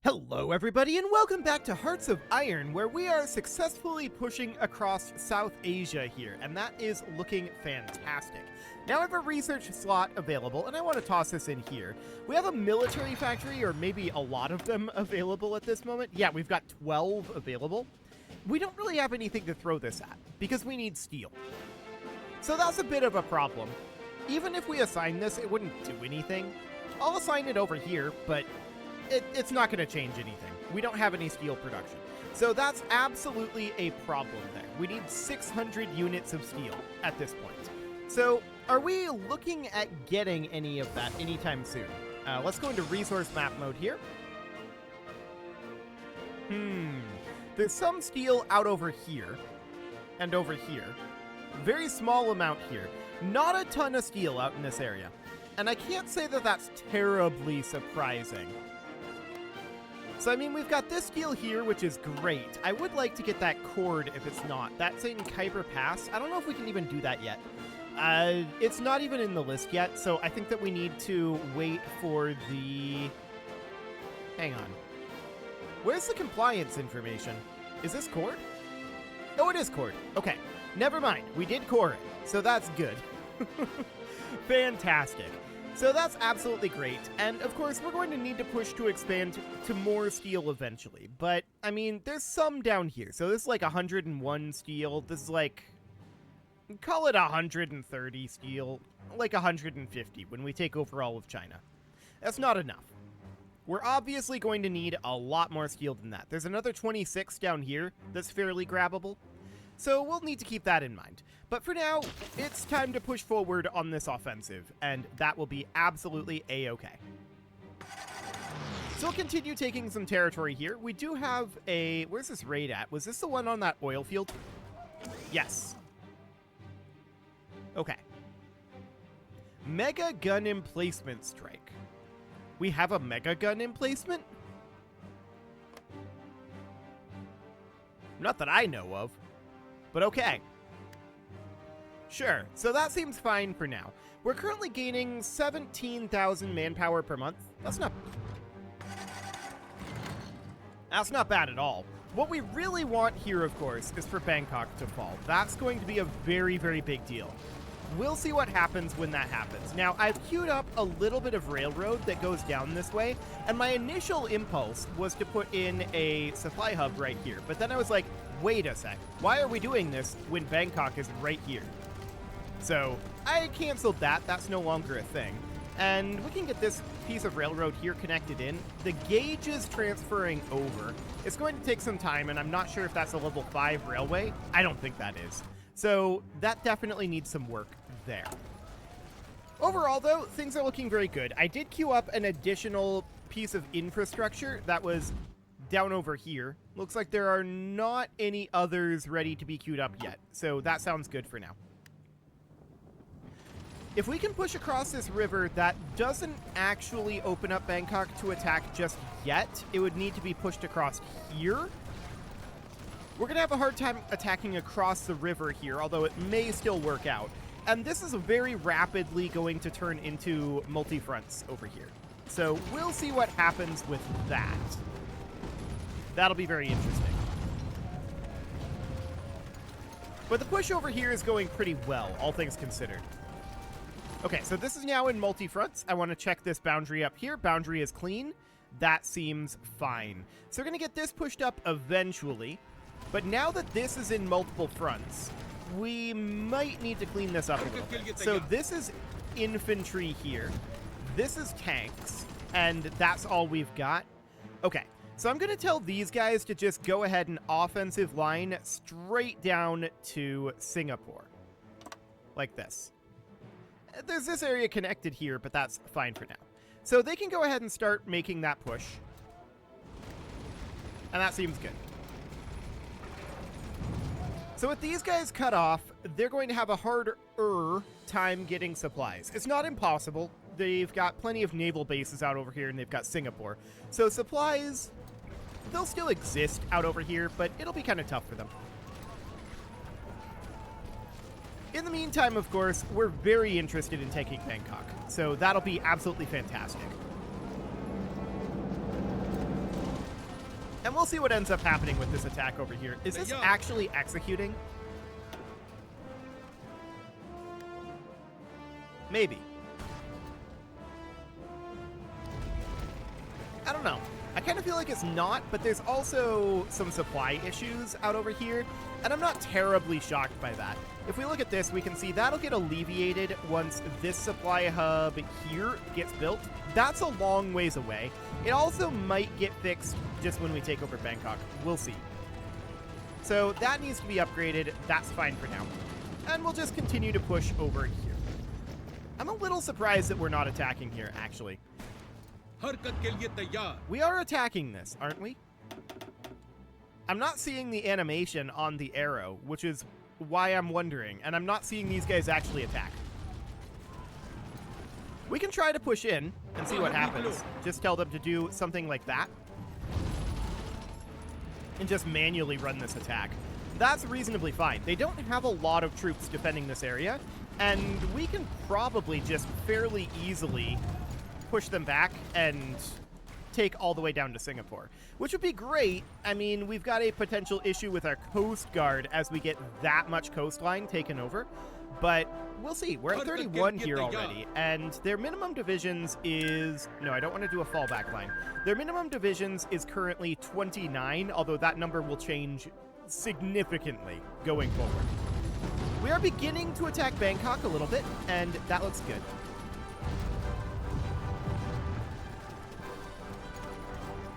Hello everybody and welcome back to Hearts of Iron, where we are successfully pushing across South Asia here, and that is looking fantastic. Now I have a research slot available, and I want to toss this in here. We have a military factory, or maybe a lot of them available at this moment. Yeah, we've got 12 available. We don't really have anything to throw this at, because we need steel. So that's a bit of a problem. Even if we assign this, it wouldn't do anything. I'll assign it over here, but it's not going to change anything. We don't have any steel production. So that's absolutely a problem there. We need 600 units of steel at this point. So are we looking at getting any of that anytime soon? Let's go into resource map mode here. There's some steel out over here and over here. Very small amount here. Not a ton of steel out in this area. And I can't say that that's terribly surprising. So, I mean, we've got this steel here, which is great. I would like to get that cord if it's not. That's in Khyber Pass. I don't know if we can even do that yet. It's not even in the list yet, so I think that we need to wait for the... Hang on. Where's the compliance information? Is this cord? Oh, it is cord. Okay. Never mind. We did core it, so that's good. Fantastic. So that's absolutely great, and of course we're going to need to push to expand to more steel eventually, but I mean there's some down here. So this is like 101 steel, this is like, call it 130 steel, like 150 when we take over all of China. That's not enough. We're obviously going to need a lot more steel than that. There's another 26 down here that's fairly grabbable. So we'll need to keep that in mind. But for now, it's time to push forward on this offensive, and that will be absolutely a-okay. So we'll continue taking some territory here. We do have a... Where's this raid at? Was this the one on that oil field? Yes. Okay. Mega gun emplacement strike. We have a mega gun emplacement? Not that I know of. But okay. Sure, so that seems fine for now. We're currently gaining 17,000 manpower per month. That's not bad at all. What we really want here, of course, is for Bangkok to fall. That's going to be a very, very big deal. We'll see what happens when that happens. Now, I've queued up a little bit of railroad that goes down this way, and my initial impulse was to put in a supply hub right here. But then I was like, wait a sec, why are we doing this when Bangkok is right here? So I canceled that. That's no longer a thing. And we can get this piece of railroad here connected in. The gauge is transferring over. It's going to take some time, and I'm not sure if that's a level 5 railway. I don't think that is. So that definitely needs some work there. Overall, though, things are looking very good. I did queue up an additional piece of infrastructure that was down over here. Looks like there are not any others ready to be queued up yet, so that sounds good for now. If we can push across this river, that doesn't actually open up Bangkok to attack just yet. It would need to be pushed across here. We're going to have a hard time attacking across the river here, although it may still work out. And this is very rapidly going to turn into multi-fronts over here. So we'll see what happens with that. That'll be very interesting. But the push over here is going pretty well, all things considered. Okay, so this is now in multi-fronts. I want to check this boundary up here. Boundary is clean. That seems fine. So we're going to get this pushed up eventually. But now that this is in multiple fronts, we might need to clean this up a little bit. So this is infantry here. This is tanks. And that's all we've got. Okay. So I'm going to tell these guys to just go ahead and offensive line straight down to Singapore. Like this. There's this area connected here, but that's fine for now. So they can go ahead and start making that push. And that seems good. So with these guys cut off, they're going to have a harder time getting supplies. It's not impossible. They've got plenty of naval bases out over here, and they've got Singapore. So supplies, they'll still exist out over here, but it'll be kind of tough for them. In the meantime, of course, we're very interested in taking Bangkok, so that'll be absolutely fantastic. And we'll see what ends up happening with this attack over here. Is this actually executing? Maybe. I don't know. I kind of feel like it's not, but there's also some supply issues out over here, and I'm not terribly shocked by that. If we look at this, we can see that'll get alleviated once this supply hub here gets built. That's a long ways away. It also might get fixed just when we take over Bangkok. We'll see. So that needs to be upgraded. That's fine for now. And we'll just continue to push over here. I'm a little surprised that we're not attacking here, actually. We are attacking this, aren't we? I'm not seeing the animation on the arrow, which is why I'm wondering, and I'm not seeing these guys actually attack. We can try to push in and see what happens. Just tell them to do something like that. And just manually run this attack. That's reasonably fine. They don't have a lot of troops defending this area, and we can probably just fairly easily push them back and take all the way down to Singapore, which would be great. I mean, we've got a potential issue with our Coast Guard as we get that much coastline taken over, but we'll see. We're at 31 here already, and their minimum divisions is... No, I don't want to do a fallback line. Their minimum divisions is currently 29, although that number will change significantly going forward. We are beginning to attack Bangkok a little bit, and that looks good.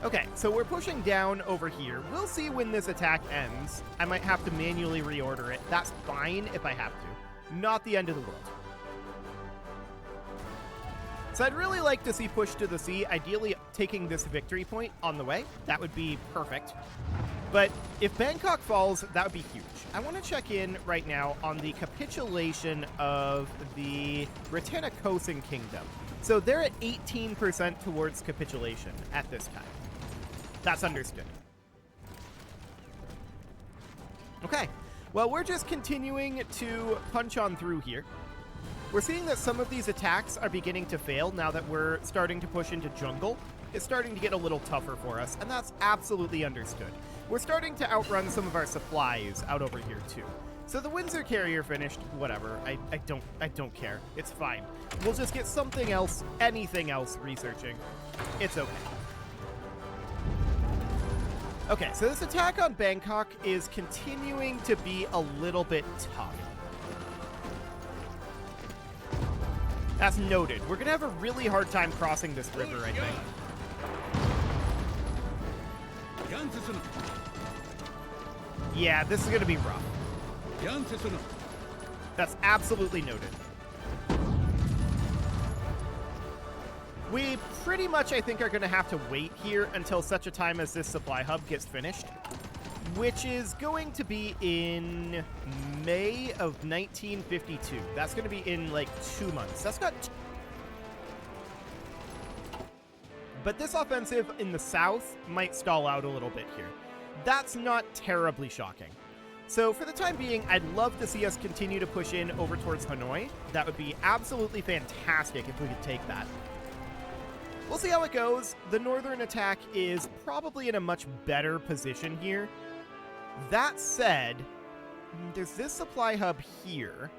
Okay, so we're pushing down over here. We'll see when this attack ends. I might have to manually reorder it. That's fine if I have to. Not the end of the world. So I'd really like to see push to the sea, ideally taking this victory point on the way. That would be perfect. But if Bangkok falls, that would be huge. I want to check in right now on the capitulation of the Rattanakosin Kingdom. So they're at 18% towards capitulation at this time. That's understood. Okay, well, we're just continuing to punch on through here. We're seeing that some of these attacks are beginning to fail now that we're starting to push into jungle. It's starting to get a little tougher for us, and that's absolutely understood. We're starting to outrun some of our supplies out over here, too. So the Windsor carrier finished, whatever. I don't care. It's fine. We'll just get something else, anything else researching. It's okay. Okay, so this attack on Bangkok is continuing to be a little bit tough. That's noted. We're going to have a really hard time crossing this river, I think. Yeah, this is going to be rough. That's absolutely noted. We pretty much, I think, are going to have to wait here until such a time as this supply hub gets finished, which is going to be in May of 1952. That's going to be in, like, 2 months. That's not... But this offensive in the south might stall out a little bit here. That's not terribly shocking. So for the time being, I'd love to see us continue to push in over towards Hanoi. That would be absolutely fantastic if we could take that. We'll see how it goes. The northern attack is probably in a much better position here. That said, there's this supply hub here.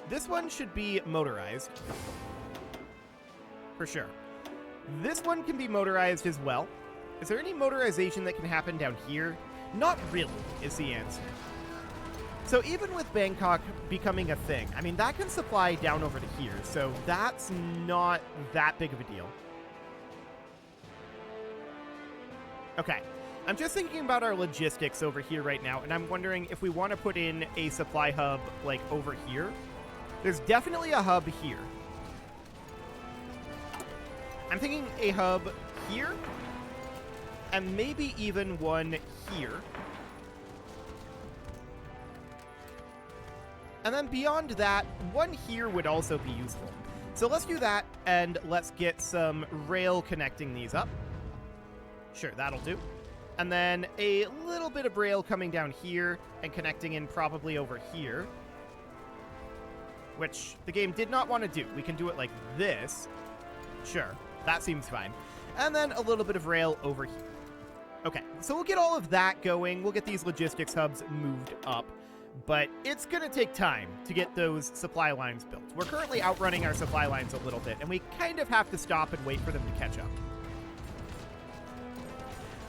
This one should be motorized. For sure. This one can be motorized as well. Is there any motorization that can happen down here? Not really, is the answer. So even with Bangkok becoming a thing, I mean, that can supply down over to here, so that's not that big of a deal. Okay, I'm just thinking about our logistics over here right now, and I'm wondering if we want to put in a supply hub, like, over here. There's definitely a hub here. I'm thinking a hub here, and maybe even one here. And then beyond that, one here would also be useful. So let's do that, and let's get some rail connecting these up. Sure, that'll do. And then a little bit of rail coming down here and connecting in probably over here, which the game did not want to do. We can do it like this. Sure, that seems fine. and then a little bit of rail over here. Okay, so we'll get all of that going. We'll get these logistics hubs moved up, but it's going to take time to get those supply lines built. We're currently outrunning our supply lines a little bit, and we kind of have to stop and wait for them to catch up.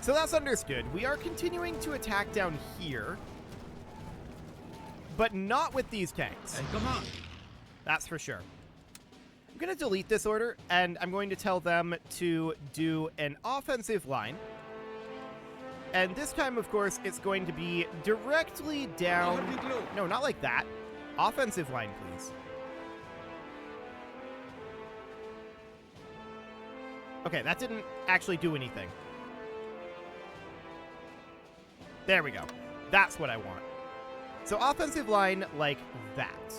So that's understood. We are continuing to attack down here, but not with these tanks. Hey, come on. That's for sure. I'm going to delete this order, and I'm going to tell them to do an offensive line. And this time, of course, it's going to be directly down... No, not like that. Offensive line, please. Okay, that didn't actually do anything. There we go. That's what I want. So offensive line like that.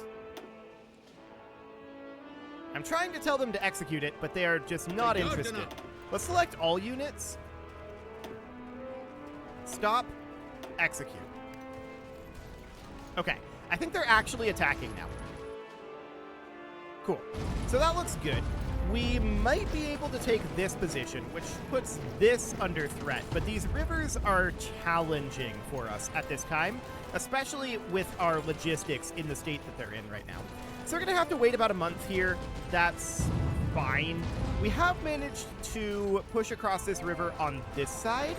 I'm trying to tell them to execute it, but they are just not interested. Let's select all units. Stop. Execute. Okay. I think they're actually attacking now. Cool. So that looks good. We might be able to take this position, which puts this under threat, but these rivers are challenging for us at this time, especially with our logistics in the state that they're in right now. So we're going to have to wait about a month here. That's fine. We have managed to push across this river on this side,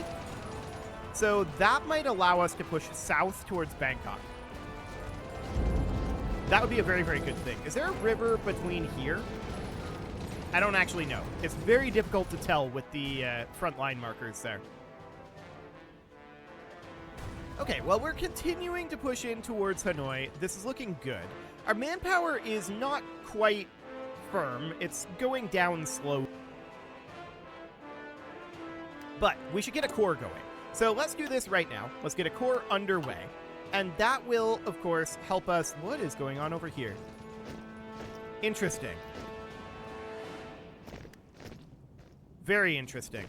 so that might allow us to push south towards Bangkok. That would be a very, very good thing. Is there a river between here? I don't actually know. It's very difficult to tell with the front line markers there. Okay, well, we're continuing to push in towards Hanoi. This is looking good. Our manpower is not quite firm. It's going down slow. But we should get a core going. So let's do this right now. Let's get a core underway. And that will, of course, help us. What is going on over here? Interesting. Very interesting.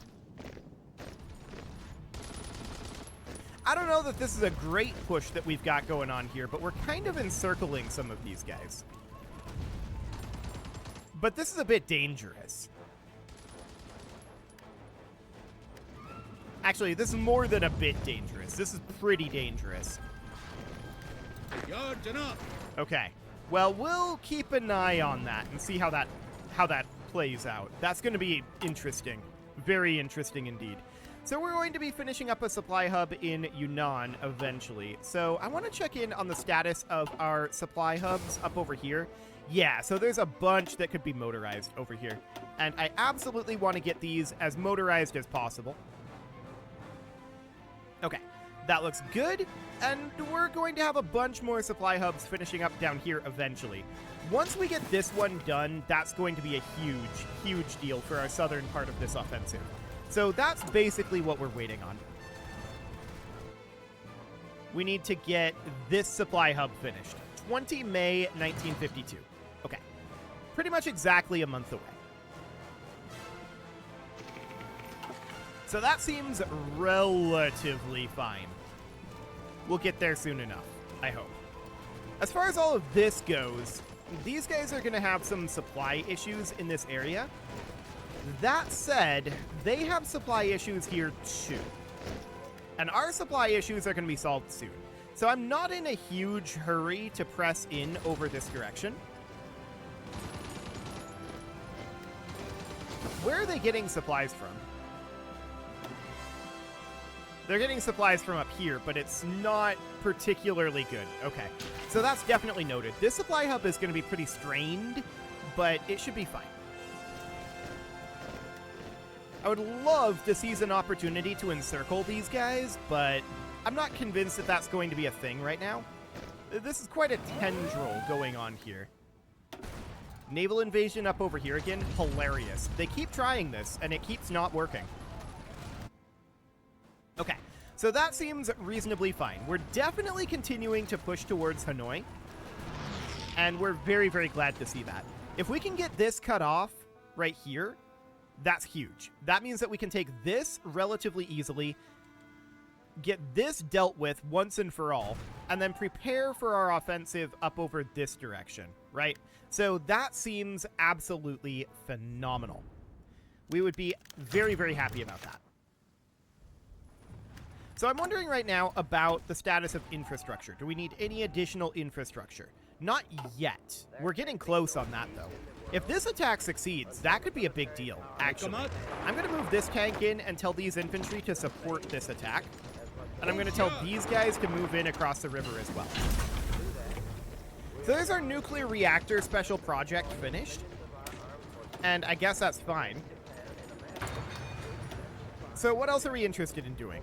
I don't know that this is a great push that we've got going on here, but we're kind of encircling some of these guys. But this is a bit dangerous. Actually, this is more than a bit dangerous. This is pretty dangerous. Okay. Well, we'll keep an eye on that and see how that plays out. That's going to be interesting. Very interesting indeed. So we're going to be finishing up a supply hub in Yunnan eventually. So I want to check in on the status of our supply hubs up over here. Yeah, so there's a bunch that could be motorized over here. And I absolutely want to get these as motorized as possible. Okay, that looks good. And we're going to have a bunch more supply hubs finishing up down here eventually. Once we get this one done, that's going to be a huge, huge deal for our southern part of this offensive. So that's basically what we're waiting on. We need to get this supply hub finished. 20 May 1952. Okay. Pretty much exactly a month away. So that seems relatively fine. We'll get there soon enough, I hope. As far as all of this goes, these guys are going to have some supply issues in this area. That said, they have supply issues here too. And our supply issues are going to be solved soon. So I'm not in a huge hurry to press in over this direction. Where are they getting supplies from? They're getting supplies from up here, but it's not particularly good. Okay, so that's definitely noted. This supply hub is going to be pretty strained, but it should be fine. I would love to seize an opportunity to encircle these guys, but I'm not convinced that that's going to be a thing right now. This is quite a tendril going on here. Naval invasion up over here again. Hilarious. They keep trying this, and it keeps not working. Okay, so that seems reasonably fine. We're definitely continuing to push towards Hanoi, and we're very, very glad to see that. If we can get this cut off right here, that's huge. That means that we can take this relatively easily, get this dealt with once and for all, and then prepare for our offensive up over this direction, right? So that seems absolutely phenomenal. We would be very, very happy about that. So I'm wondering right now about the status of infrastructure. Do we need any additional infrastructure? Not yet. We're getting close on that, though. If this attack succeeds, that could be a big deal, actually. I'm going to move this tank in and tell these infantry to support this attack. And I'm going to tell these guys to move in across the river as well. So there's our nuclear reactor special project finished. And I guess that's fine. So what else are we interested in doing?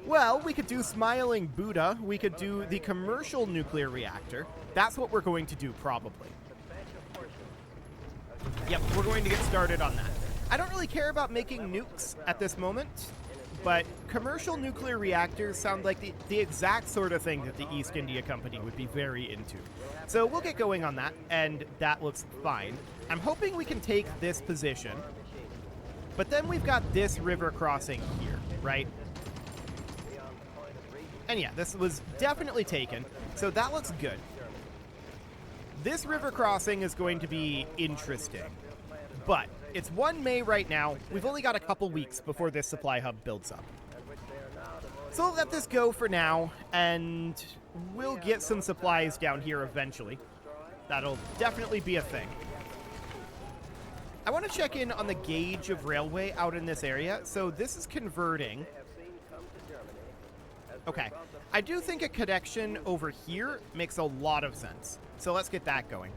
Well, we could do Smiling Buddha. We could do the commercial nuclear reactor. That's what we're going to do, probably. Yep, we're going to get started on that. I don't really care about making nukes at this moment, but commercial nuclear reactors sound like the exact sort of thing that the East India Company would be very into. So we'll get going on that, and that looks fine. I'm hoping we can take this position, but then we've got this river crossing here, right? And yeah, this was definitely taken, so that looks good. This river crossing is going to be interesting, but it's 1 May right now. We've only got a couple weeks before this supply hub builds up. So we'll let this go for now, and we'll get some supplies down here eventually. That'll definitely be a thing. I want to check in on the gauge of railway out in this area. So this is converting. Okay, I do think a connection over here makes a lot of sense. So let's get that going.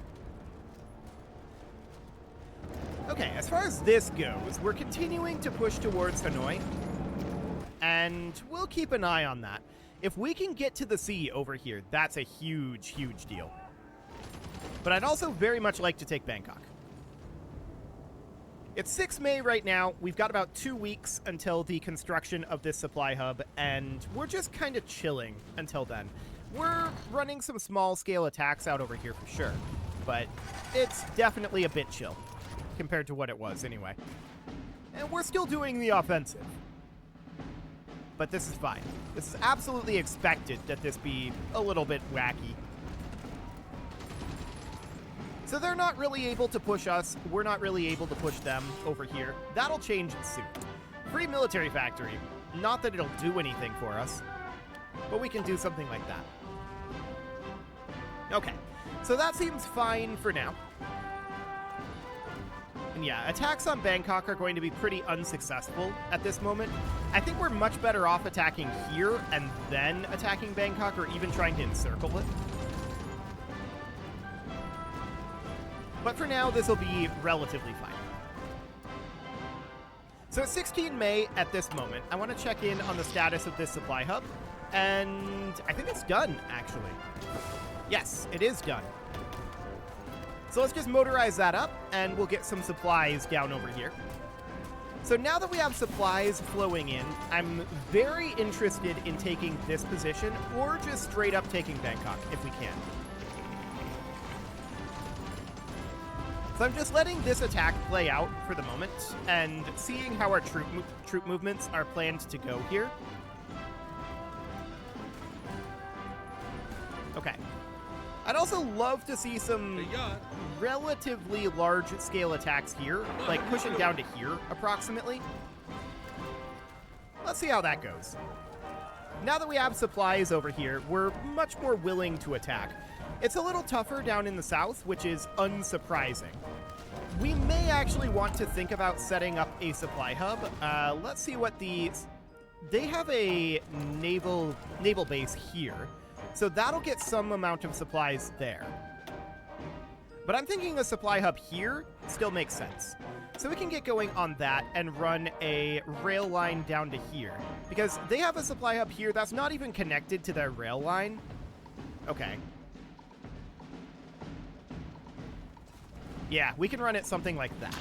Okay, as far as this goes, we're continuing to push towards Hanoi. And we'll keep an eye on that. If we can get to the sea over here, that's a huge, huge deal. But I'd also very much like to take Bangkok. It's 6 May right now. We've got about 2 weeks until the construction of this supply hub, and we're just kind of chilling until then. We're running some small-scale attacks out over here for sure, but it's definitely a bit chill compared to what it was anyway. And we're still doing the offensive. But this is fine. This is absolutely expected that this be a little bit wacky. So they're not really able to push us. We're not really able to push them over here. That'll change soon. Free military factory. Not that it'll do anything for us, but we can do something like that. Okay, so that seems fine for now. And yeah, attacks on Bangkok are going to be pretty unsuccessful at this moment. I think we're much better off attacking here and then attacking Bangkok, or even trying to encircle it. But for now, this will be relatively fine. So it's 16 May at this moment. I want to check in on the status of this supply hub. And I think it's done, actually. Yes, it is done. So let's just motorize that up, and we'll get some supplies down over here. So now that we have supplies flowing in, I'm very interested in taking this position, or just straight up taking Bangkok, if we can. So I'm just letting this attack play out for the moment, and seeing how our troop movements are planned to go here. Okay. I'd also love to see some relatively large-scale attacks here, like pushing down to here, approximately. Let's see how that goes. Now that we have supplies over here, we're much more willing to attack. It's a little tougher down in the south, which is unsurprising. We may actually want to think about setting up a supply hub. Let's see what they have a naval base here. So that'll get some amount of supplies there. But I'm thinking a supply hub here still makes sense. So we can get going on that and run a rail line down to here. Because they have a supply hub here that's not even connected to their rail line. Okay. Yeah, we can run it something like that.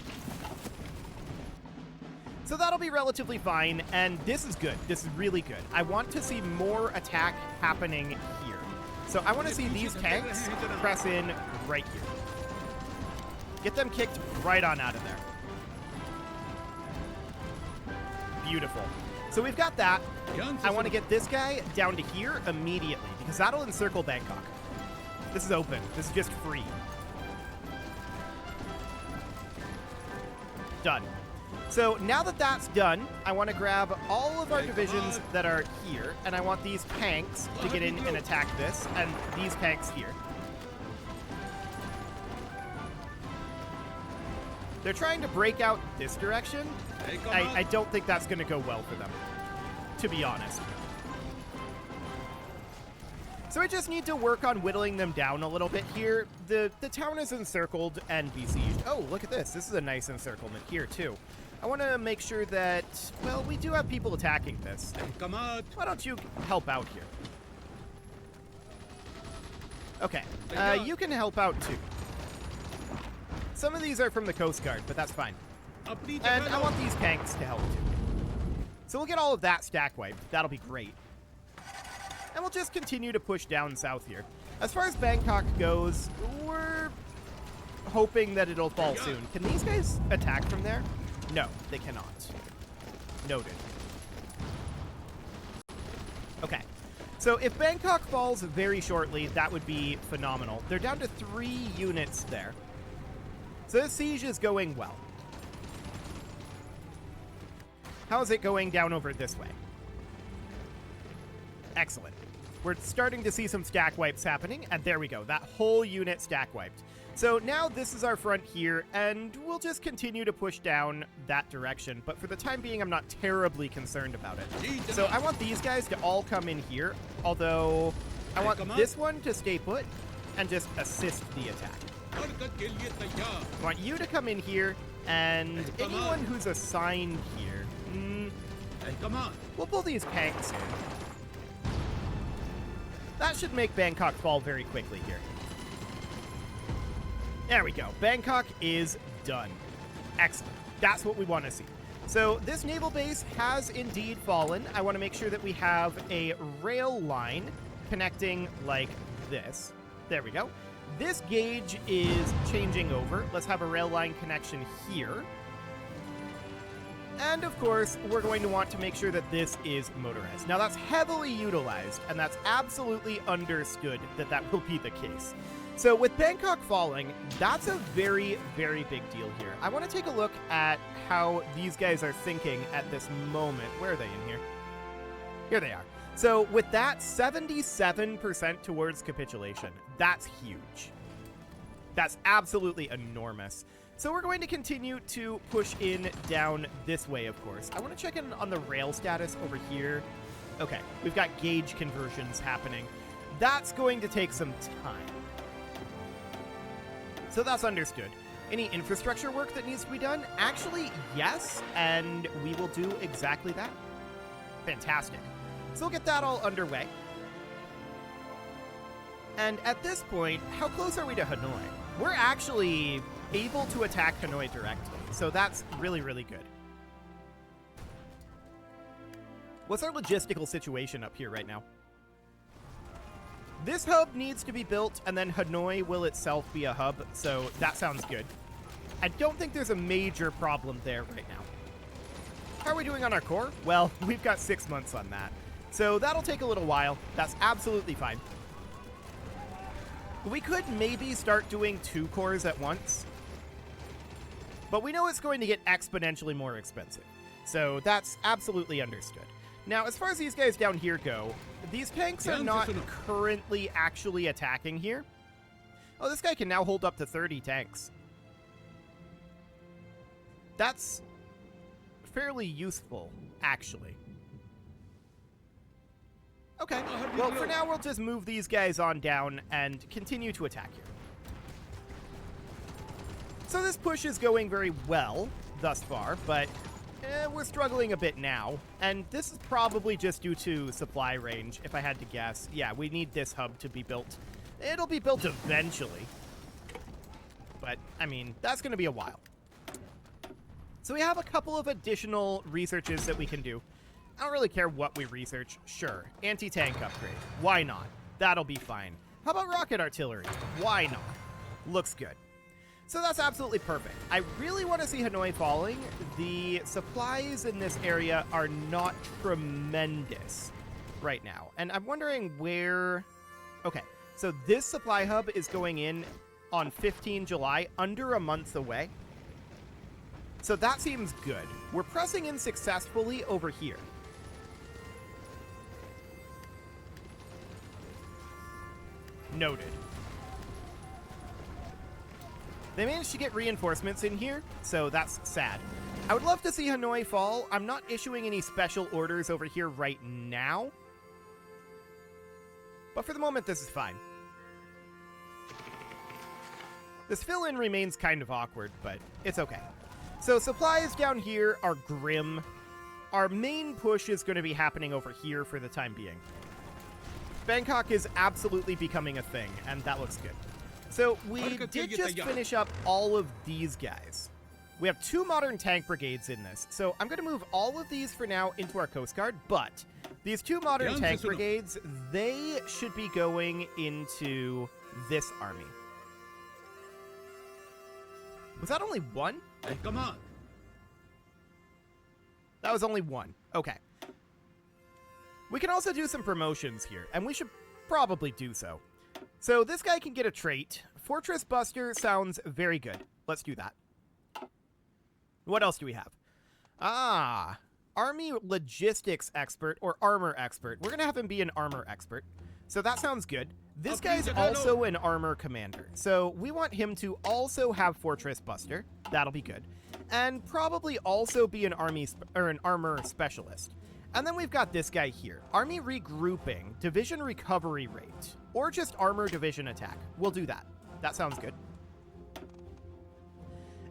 So that'll be relatively fine, and this is good. This is really good. I want to see more attack happening here. So I want to see these tanks press in right here. Get them kicked right on out of there. Beautiful. So we've got that. I want to get this guy down to here immediately, because that'll encircle Bangkok. This is open. This is just free. Done. So now that that's done, I want to grab all of our divisions that are here, and I want these tanks to get in and attack this, and these tanks here. They're trying to break out this direction. I don't think that's going to go well for them, to be honest. So I just need to work on whittling them down a little bit here. The town is encircled and besieged. Oh, look at this. This is a nice encirclement here, too. I want to make sure that, well, we do have people attacking this. Why don't you help out here? Okay, you can help out, too. Some of these are from the Coast Guard, but that's fine. And I want these tanks to help, too. So we'll get all of that stack wiped. That'll be great. And we'll just continue to push down south here. As far as Bangkok goes, we're hoping that it'll fall soon. Can these guys attack from there? No, they cannot. Noted. Okay. So if Bangkok falls very shortly, that would be phenomenal. They're down to 3 units there. So this siege is going well. How's it going down over this way? Excellent. We're starting to see some stack wipes happening, and there we go. That whole unit stack wiped. So now this is our front here, and we'll just continue to push down that direction. But for the time being, I'm not terribly concerned about it. So I want these guys to all come in here, although I want this one to stay put and just assist the attack. I want you to come in here, and anyone who's assigned here. We'll pull these tanks in. That should make Bangkok fall very quickly here. There we go. Bangkok is done. Excellent. That's what we want to see. So this naval base has indeed fallen. I want to make sure that we have a rail line connecting like this. There we go. This gauge is changing over. Let's have a rail line connection here. And of course, we're going to want to make sure that this is motorized. Now that's heavily utilized, and that's absolutely understood that that will be the case. So with Bangkok falling, that's a very, very big deal here. I want to take a look at how these guys are thinking at this moment. Where are they in here? Here they are. So with that, 77% towards capitulation. That's huge. That's absolutely enormous. So we're going to continue to push in down this way, of course. I want to check in on the rail status over here. Okay, we've got gauge conversions happening. That's going to take some time. So that's understood. Any infrastructure work that needs to be done? Actually, yes, and we will do exactly that. Fantastic. So we'll get that all underway. And at this point, how close are we to Hanoi? We're actually able to attack Hanoi directly, so that's really, really good. What's our logistical situation up here right now? This hub needs to be built, and then Hanoi will itself be a hub, so that sounds good. I don't think there's a major problem there right now. How are we doing on our core? Well, we've got 6 months on that, so that'll take a little while. That's absolutely fine. We could maybe start doing 2 cores at once, but we know it's going to get exponentially more expensive, so that's absolutely understood. Now, as far as these guys down here go, these tanks are not currently actually attacking here. Oh, this guy can now hold up to 30 tanks. That's fairly useful, actually. Okay, well, for now, we'll just move these guys on down and continue to attack here. So this push is going very well thus far, but we're struggling a bit now. And this is probably just due to supply range, if I had to guess. Yeah, we need this hub to be built. It'll be built eventually. But, I mean, that's going to be a while. So we have a couple of additional researches that we can do. I don't really care what we research. Sure. Anti-tank upgrade. Why not? That'll be fine. How about rocket artillery? Why not? Looks good. So that's absolutely perfect. I really want to see Hanoi falling. The supplies in this area are not tremendous right now. And I'm wondering where... Okay, so this supply hub is going in on 15 July, under a month away. So that seems good. We're pressing in successfully over here. Noted. They managed to get reinforcements in here, so that's sad. I would love to see Hanoi fall. I'm not issuing any special orders over here right now. But for the moment, this is fine. This fill-in remains kind of awkward, but it's okay. So supplies down here are grim. Our main push is going to be happening over here for the time being. Bangkok is absolutely becoming a thing, and that looks good. So we did just finish up all of these guys. We have 2 modern tank brigades in this, so I'm going to move all of these for now into our Coast Guard, but these 2 modern tank brigades, they should be going into this army. Was that only 1? Hey, come on. That was only 1. Okay. We can also do some promotions here, and we should probably do so. So this guy can get a trait. Fortress Buster sounds very good. Let's do that. What else do we have? Army Logistics Expert or Armor Expert. We're going to have him be an Armor Expert. So that sounds good. This guy's also an Armor Commander. So we want him to also have Fortress Buster. That'll be good. And probably also be an Armor Specialist. And then we've got this guy here. Army Regrouping, Division Recovery Rate, or just Armor Division Attack. We'll do that. That sounds good.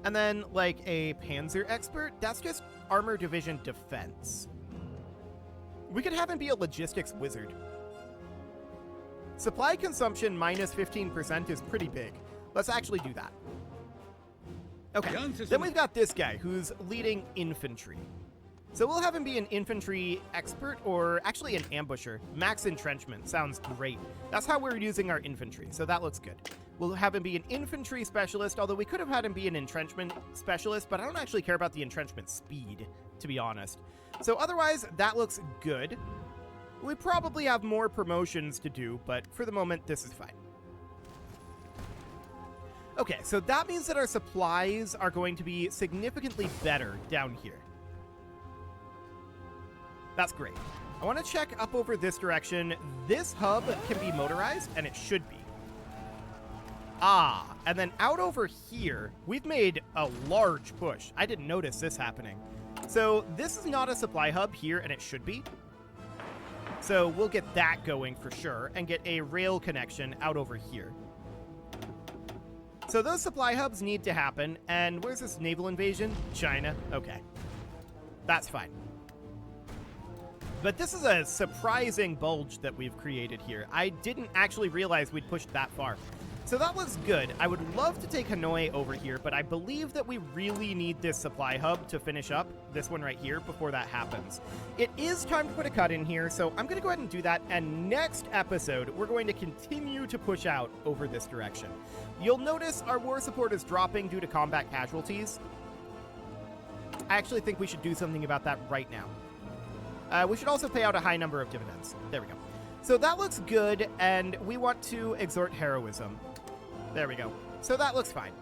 And then, like, a Panzer Expert, that's just Armor Division Defense. We could have him be a Logistics Wizard. Supply consumption minus 15% is pretty big. Let's actually do that. Okay, then we've got this guy who's leading infantry. So we'll have him be an infantry expert, or actually an ambusher. Max entrenchment sounds great. That's how we're using our infantry, so that looks good. We'll have him be an infantry specialist, although we could have had him be an entrenchment specialist, but I don't actually care about the entrenchment speed, to be honest. So otherwise, that looks good. We probably have more promotions to do, but for the moment, this is fine. Okay, so that means that our supplies are going to be significantly better down here. That's great. I want to check up over this direction. This hub can be motorized, and it should be. And then out over here, we've made a large push. I didn't notice this happening. So this is not a supply hub here, and it should be. So we'll get that going for sure, and get a rail connection out over here. So those supply hubs need to happen, and where's this naval invasion? China. Okay. That's fine. But this is a surprising bulge that we've created here. I didn't actually realize we'd pushed that far. So that looks good. I would love to take Hanoi over here, but I believe that we really need this supply hub to finish up, this one right here, before that happens. It is time to put a cut in here, so I'm going to go ahead and do that, and next episode, we're going to continue to push out over this direction. You'll notice our war support is dropping due to combat casualties. I actually think we should do something about that right now. We should also pay out a high number of dividends. There we go. So that looks good, and we want to exhort heroism. There we go. So that looks fine.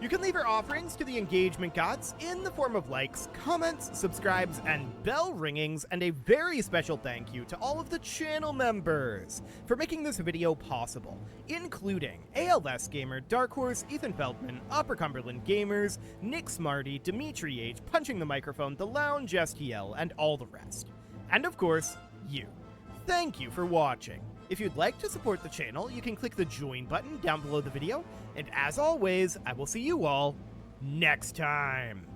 You can leave your offerings to the engagement gods in the form of likes, comments, subscribes, and bell ringings, and a very special thank you to all of the channel members for making this video possible, including ALS Gamer, Dark Horse, Ethan Feldman, Upper Cumberland Gamers, Nick Smarty, Dimitri H, Punching the Microphone, The Lounge STL, and all the rest. And of course, you. Thank you for watching. If you'd like to support the channel, you can click the join button down below the video, and as always, I will see you all next time.